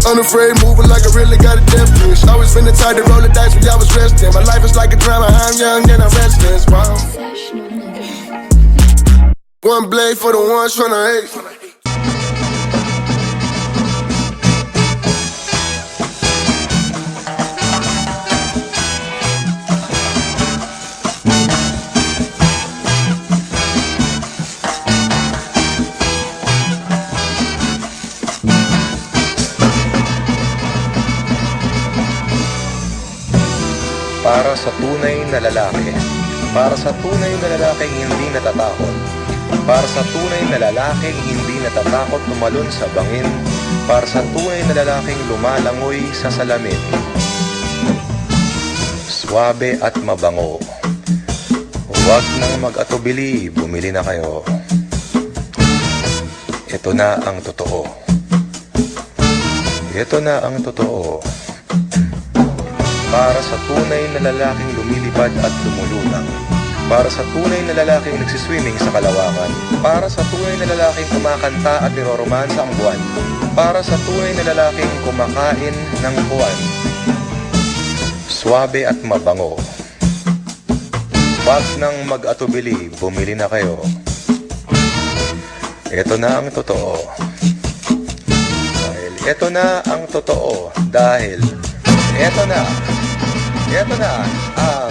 Unafraid, moving like I really got a death wish. Always been the type to roll the dice when y'all was resting. My life is like a drama, I'm young and I'm restless. Wow. One blade for the ones tryna hate. Para sa tunay na lalaki. Para sa tunay na lalaking hindi natatakot. Para sa tunay na lalaking hindi natatakot tumalon sa bangin. Para sa tunay na lalaking lumalangoy sa salamin. Swabe at mabango. Huwag nang mag-atubili, bumili na kayo. Ito na ang totoo. Ito na ang totoo. Para sa tunay na lalaking lumilipad at lumulunang. Para sa tunay na lalaking nagsiswimming sa kalawakan. Para sa tunay na lalaking kumakanta at niroromansa ang buwan. Para sa tunay na lalaking kumakain ng buwan. Swabe at mabango. Wag nang mag-atubili, bumili na kayo. Ito na ang totoo. Ito na ang totoo dahil ito na ang